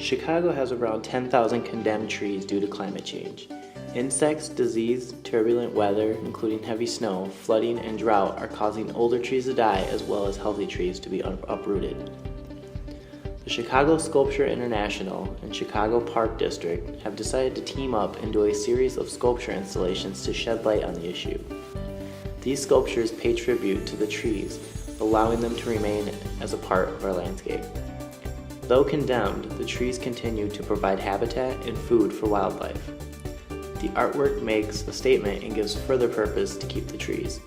Chicago has around 10,000 condemned trees due to climate change. Insects, disease, turbulent weather, including heavy snow, flooding, and drought are causing older trees to die as well as healthy trees to be uprooted. The Chicago Sculpture International and Chicago Park District have decided to team up and do a series of sculpture installations to shed light on the issue. These sculptures pay tribute to the trees, allowing them to remain as a part of our landscape. Though condemned, the trees continue to provide habitat and food for wildlife. The artwork makes a statement and gives further purpose to keep the trees.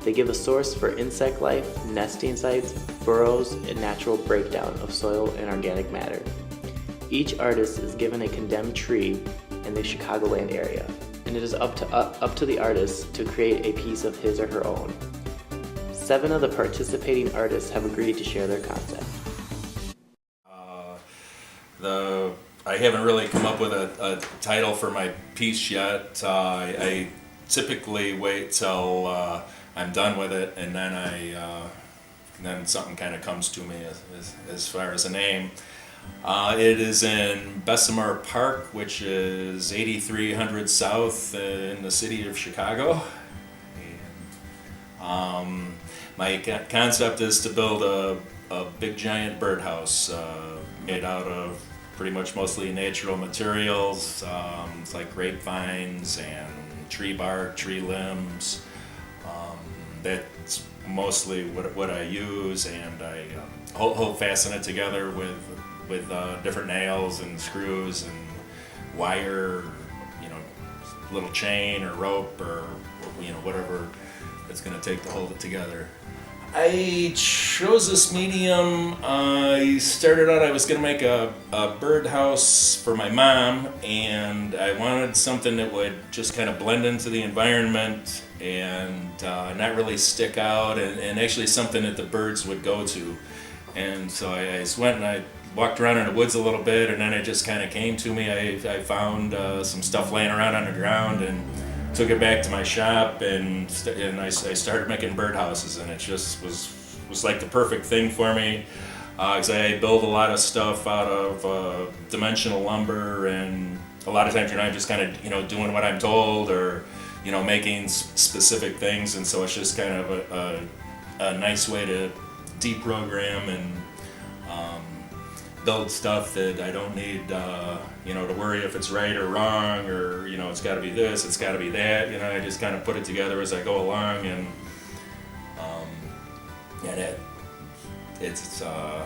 They give a source for insect life, nesting sites, burrows, and natural breakdown of soil and organic matter. Each artist is given a condemned tree in the Chicagoland area, and it is up to the artist to create a piece of his or her own. 7 of the participating artists have agreed to share their concept. I haven't really come up with a title for my piece yet. I typically wait till I'm done with it, and then something kind of comes to me as far as a name. It is in Bessemer Park, which is 8300 South in the city of Chicago. And, my concept is to build a big giant birdhouse made out of pretty much mostly natural materials, it's like grapevines and tree bark, tree limbs. That's mostly what I use, and I hold fasten it together with different nails and screws and wire, little chain or rope or whatever it's going to take to hold it together. I chose this medium. I started out, I was going to make a birdhouse for my mom, and I wanted something that would just kind of blend into the environment and not really stick out, and actually something that the birds would go to. And so I just went and I walked around in the woods a little bit, and then it just kind of came to me. I found some stuff laying around on the ground and took it back to my shop, and I started making birdhouses, and it just was like the perfect thing for me, because I build a lot of stuff out of dimensional lumber, and a lot of times I'm just kind of doing what I'm told, or making specific things, and so it's just kind of a nice way to deprogram and build stuff that I don't need to worry if it's right or wrong, or it's got to be this, it's got to be that. I just kind of put it together as I go along, and it's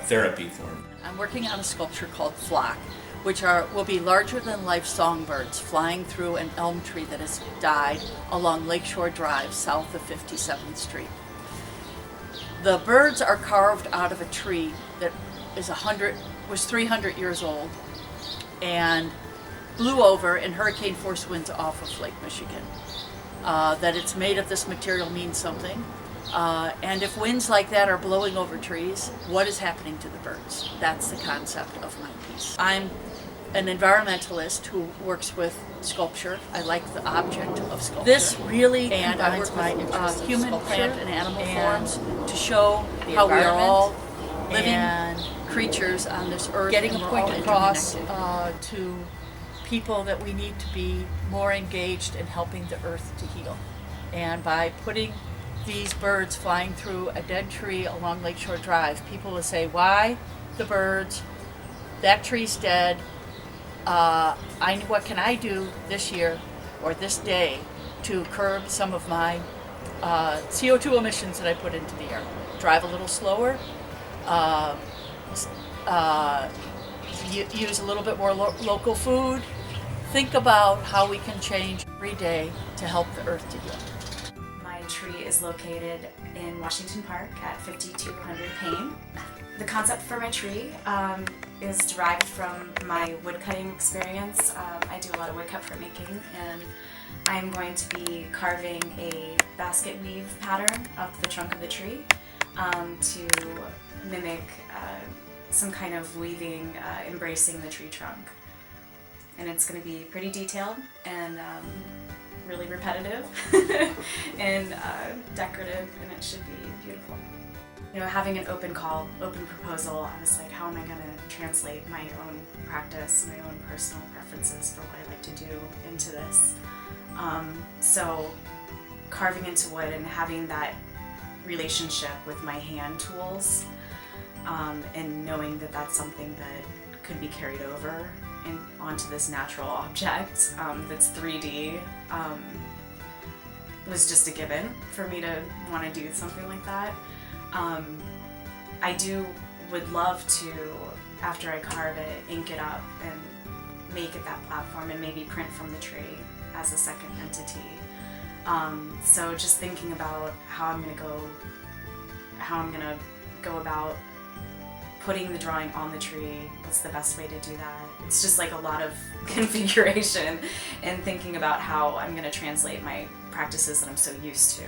therapy for me. I'm working on a sculpture called Flock, which will be larger than life songbirds flying through an elm tree that has died along Lakeshore Drive south of 57th Street. The birds are carved out of a tree that was 300 years old and blew over in hurricane force winds off of Lake Michigan. That it's made of this material means something. And if winds like that are blowing over trees, what is happening to the birds? That's the concept of my piece. I'm an environmentalist who works with sculpture. I like the object of sculpture. This really combines my human, plant, and animal forms to show how we are all living creatures on this earth, getting a point across to people that we need to be more engaged in helping the earth to heal. And by putting these birds flying through a dead tree along Lakeshore Drive, people will say, why the birds? That tree's dead. What can I do this year or this day to curb some of my CO2 emissions that I put into the air? Drive a little slower, use a little bit more local food. Think about how we can change every day to help the earth to heal. My tree is located in Washington Park at 5200 Payne. The concept for my tree is derived from my woodcutting experience. I do a lot of woodcut printmaking, and I'm going to be carving a basket weave pattern up the trunk of the tree to mimic some kind of weaving embracing the tree trunk. And it's going to be pretty detailed and really repetitive and decorative, and it should be beautiful. You know, having an open call, open proposal, I was like, how am I going to translate my own practice, my own personal preferences for what I like to do into this? So carving into wood and having that relationship with my hand tools, and knowing that that's something that could be carried over and onto this natural object that's 3D, was just a given for me to want to do something like that. I would love to, after I carve it, ink it up and make it that platform and maybe print from the tree as a second entity. So just thinking about how I'm gonna go about putting the drawing on the tree, what's the best way to do that. It's just like a lot of configuration and thinking about how I'm gonna translate my practices that I'm so used to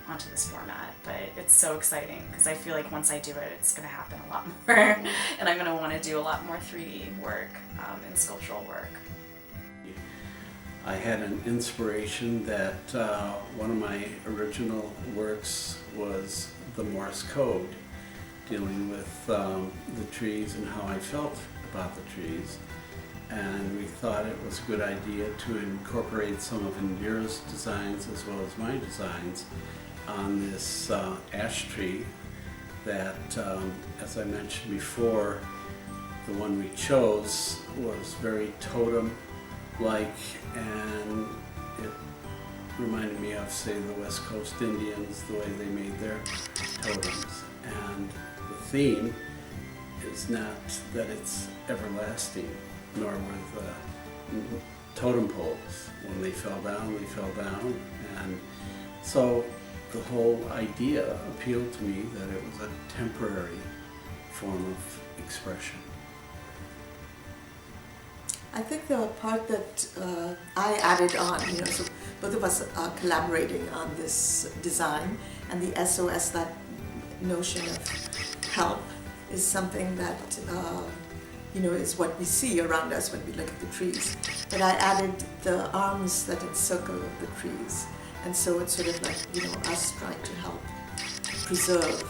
onto this format. But it's so exciting because I feel like once I do it, it's going to happen a lot more, and I'm going to want to do a lot more 3D work and sculptural work. I had an inspiration that one of my original works was the Morse code, dealing with the trees and how I felt about the trees. And we thought it was a good idea to incorporate some of Indira's designs as well as my designs on this ash tree that, as I mentioned before, the one we chose was very totem-like, and it reminded me of, say, the West Coast Indians, the way they made their totems. And the theme is not that it's everlasting, nor with totem poles. When they fell down, they fell down. And so the whole idea appealed to me that it was a temporary form of expression. I think the part that I added on, so both of us are collaborating on this design, and the SOS, that notion of help, is something that is what we see around us when we look at the trees. But I added the arms that encircle the trees, and so it's sort of like us trying to help preserve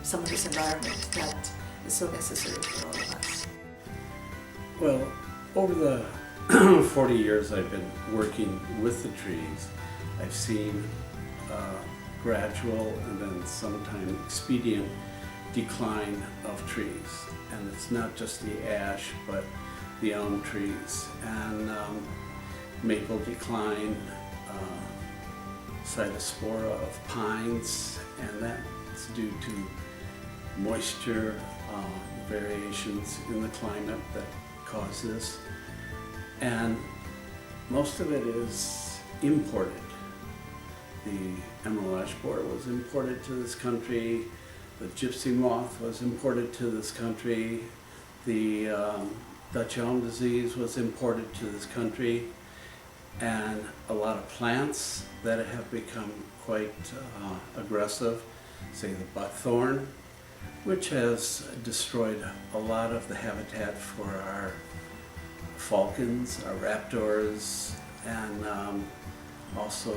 some of this environment that is so necessary for all of us. Well, over the 40 years I've been working with the trees, I've seen gradual and then sometimes expedient decline of trees. And it's not just the ash, but the elm trees and maple decline, cytospora of pines, and that's due to moisture variations in the climate that cause this. And most of it is imported. The emerald ash borer was imported to this country. The gypsy moth was imported to this country. The Dutch elm disease was imported to this country. And a lot of plants that have become quite aggressive, say the buckthorn, which has destroyed a lot of the habitat for our falcons, our raptors, and also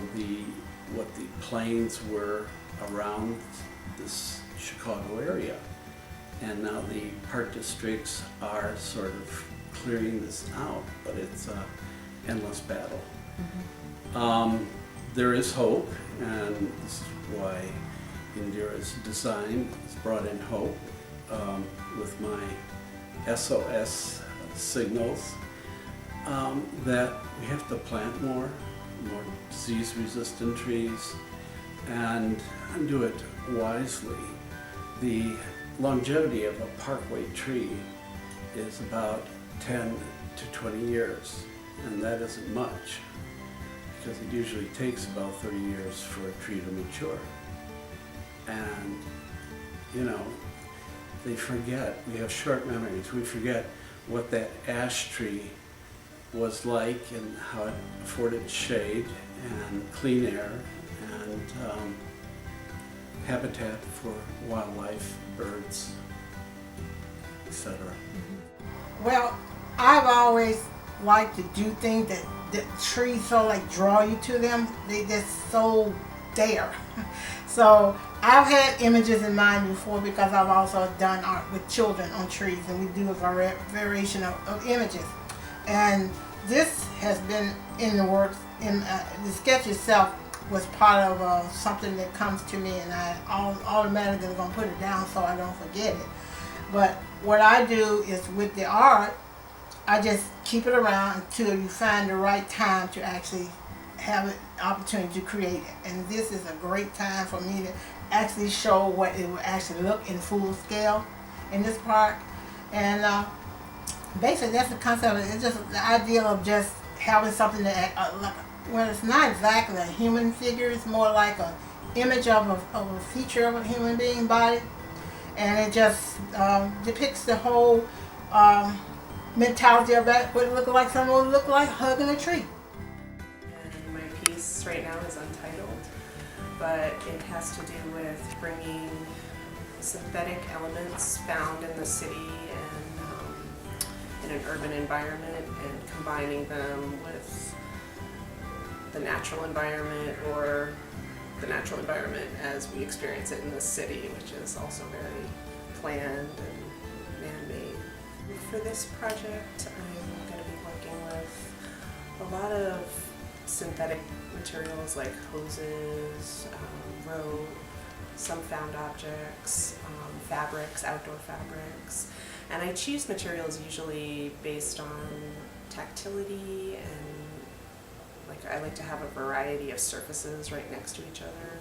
what the plains were around this Chicago area. And now the park districts are sort of clearing this out, but it's an endless battle. Mm-hmm. There is hope, and this is why Indira's design has brought in hope with my SOS signals, that we have to plant more disease-resistant trees and do it wisely. The longevity of a parkway tree is about 10 to 20 years, and that isn't much because it usually takes about 30 years for a tree to mature. And they forget, we have short memories, we forget what that ash tree was like and how it afforded shade and clean air and habitat for wildlife, birds, etc. Well, I've always liked to do things that the trees so draw you to them. They just so there. So I've had images in mind before because I've also done art with children on trees, and we do a variation of images. And this has been in the works. In the sketch itself was part of something that comes to me, and I automatically going to put it down so I don't forget it. But what I do is with the art, I just keep it around until you find the right time to actually have an opportunity to create it. And this is a great time for me to actually show what it will actually look in full scale in this park. And basically that's the concept. It's just the idea of just having something that, well, it's not exactly a human figure. It's more like an image of a feature of a human being body. And it just depicts the whole mentality of that, what it look like, someone would look like hugging a tree. And my piece right now is untitled, but it has to do with bringing synthetic elements found in the city and in an urban environment and combining them with the natural environment, or the natural environment as we experience it in the city, which is also very planned and man-made. For this project, I'm going to be working with a lot of synthetic materials like hoses, rope, some found objects, fabrics, outdoor fabrics. And I choose materials usually based on tactility, and I like to have a variety of surfaces right next to each other.